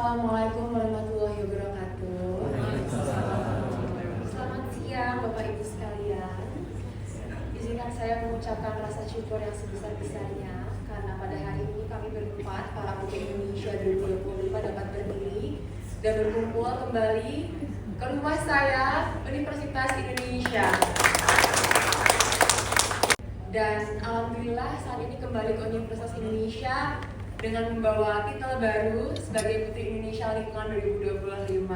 Assalamualaikum warahmatullahi wabarakatuh. Selamat siang Bapak Ibu sekalian. Izinkan saya mengucapkan rasa syukur yang sebesar-besarnya karena pada hari ini kami berempat, para Putri Indonesia 2025 dapat berdiri dan berkumpul kembali ke rumah saya, Universitas Indonesia. Dan alhamdulillah saat ini kembali ke Universitas Indonesia dengan membawa titel baru sebagai Putri Indonesia Lingkungan 2025.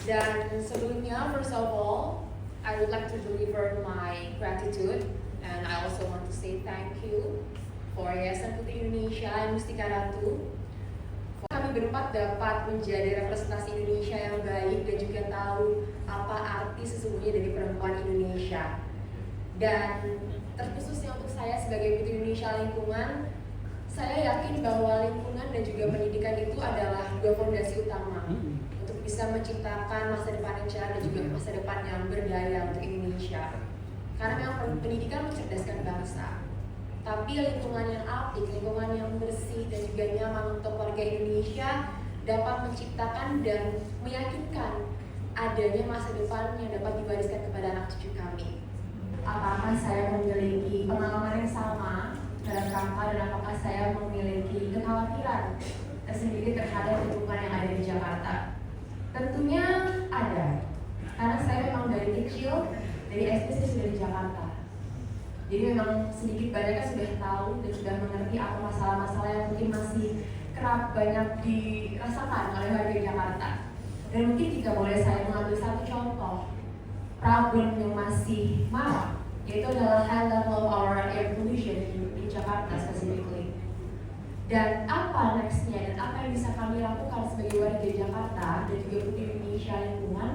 Dan sebelumnya, first of all, I would like to deliver my gratitude and I also want to say thank you for Yayasan Putri Indonesia dan Mustika Ratu. Kami berempat dapat menjadi representasi Indonesia yang baik dan juga tahu apa arti sesungguhnya dari perempuan Indonesia. Dan terkhususnya untuk saya sebagai Putri Indonesia Lingkungan, saya yakin bahwa lingkungan dan juga pendidikan itu adalah dua fondasi utama untuk bisa menciptakan masa depan yang cerah dan juga masa depan yang berdaya untuk Indonesia. Karena memang pendidikan mencerdaskan bangsa, tapi lingkungan yang apik, lingkungan yang bersih dan juga nyaman untuk warga Indonesia dapat menciptakan dan meyakinkan adanya masa depan yang dapat diwariskan kepada anak cucu kami. Apakah saya memiliki pengalaman yang sama dalam rangka dan apakah saya memiliki kekhawatiran tersendiri terhadap lingkungan yang ada di Jakarta? Tentunya ada, karena saya memang dari kecil, dari SD saya sudah di Jakarta. Jadi memang sedikit banyaknya sudah tahu dan sudah mengerti apa masalah-masalah yang mungkin masih kerap banyak dirasakan oleh warga Jakarta. Dan mungkin jika boleh saya mengambil satu contoh problem yang masih marak, yaitu adalah high level of our air pollution di Jakarta specifically. Dan apa nextnya dan apa yang bisa kami lakukan sebagai warga Jakarta dan juga Putri Indonesia Lingkungan?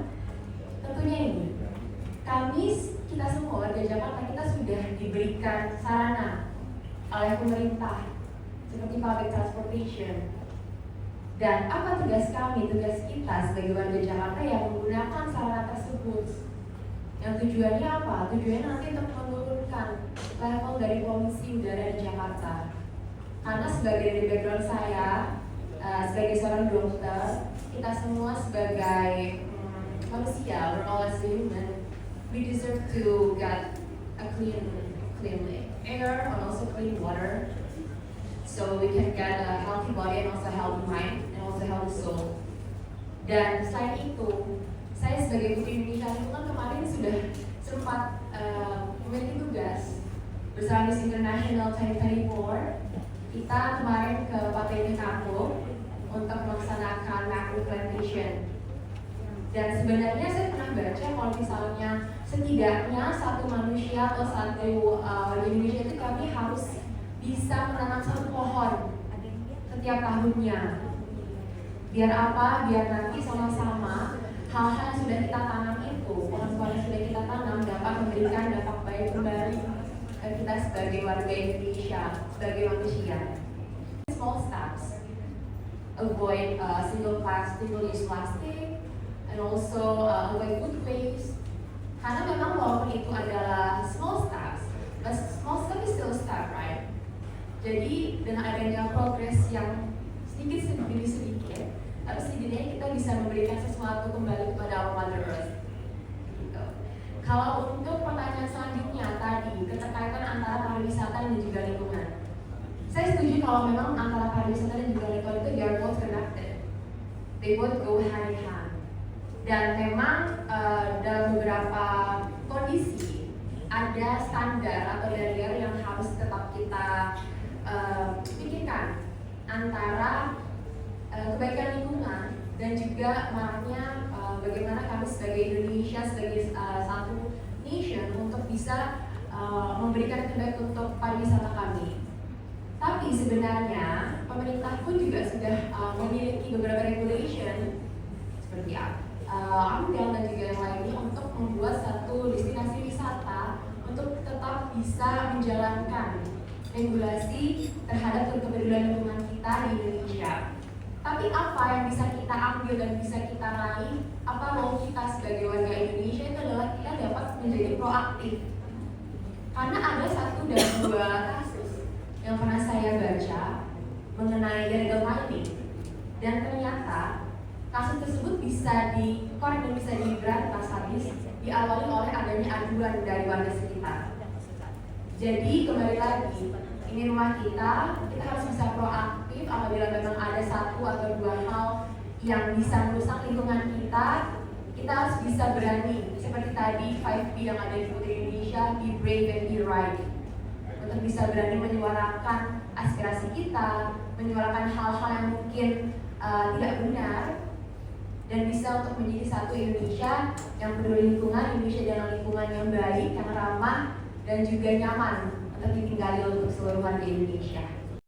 Tentunya ini, kita semua warga Jakarta, kita sudah diberikan sarana oleh pemerintah seperti public transportation. Dan apa tugas kami, tugas kita sebagai warga Jakarta yang menggunakan sarana tersebut? Yang tujuannya apa? Tujuannya nanti untuk menurunkan level dari polusi udara di Jakarta. Karena sebagai dari background saya, sebagai seorang dokter, kita semua sebagai manusia, we're all as human, we deserve to get a clean air and also clean water, so we can get a healthy body and also a healthy mind and also a healthy soul. Dan selain itu, saya sebagai Putri Indonesia Lingkungan kemarin sudah sempat memiliki tugas bersama Miss International 2024. Kita kemarin ke Pantai Kampung untuk melaksanakan macro plantation. Dan sebenarnya saya pernah baca kalau misalnya setidaknya satu manusia atau satu warga Indonesia itu kami harus bisa menanam satu pohon setiap tahunnya. Biar apa? Biar nanti sama-sama hal-hal yang sudah kita tanam itu, pohon-pohon yang sudah kita tanam dapat memberikan dampak baik kembali ke kita sebagai warga Indonesia, sebagai manusia. Small steps, avoid single-use plastic, and also avoid food waste. Karena memang walaupun itu adalah small steps, but small step is still a step, right? Jadi dengan adanya progres yang sedikit demi sedikit, tapi setidaknya kita bisa memberikan sesuatu kembali kepada our Mother Earth. Gitu. Kalau untuk pertanyaan selanjutnya tadi, keterkaitan antara pariwisata dan juga lingkungan, saya setuju kalau memang antara pariwisata dan juga lingkungan itu they are both connected, they both go hand in hand. Dan memang dalam beberapa kondisi ada standar atau barrier yang harus tetap kita pikirkan antara kebaikan lingkungan dan juga makanya bagaimana kami sebagai Indonesia, sebagai satu nation untuk bisa memberikan terbaik untuk pariwisata kami. Tapi sebenarnya pemerintah pun juga sudah memiliki beberapa regulation seperti AMDAL dan juga yang lainnya untuk membuat satu destinasi wisata untuk tetap bisa menjalankan regulasi terhadap kepedulian lingkungan kita di Indonesia. Tapi apa yang bisa kita ambil dan bisa kita raih, apa role kita sebagai warga Indonesia itu adalah kita dapat menjadi proaktif. Karena ada satu dan dua kasus yang pernah saya baca bisa dikorek dan bisa diberantas habis diawali oleh adanya aduan dari warga sekitar. Jadi kembali lagi, ini rumah kita harus bisa proaktif apabila memang ada satu atau dua hal yang bisa merusak lingkungan kita harus bisa berani. Seperti tadi 5P yang ada di Putri Indonesia, be brave and be right. Untuk bisa berani menyuarakan aspirasi kita, menyuarakan hal-hal yang mungkin tidak benar, dan bisa untuk menjadi satu Indonesia yang peduli lingkungan, Indonesia dengan lingkungan yang baik, yang ramah, dan juga nyaman untuk ditinggali untuk seluruh warga Indonesia.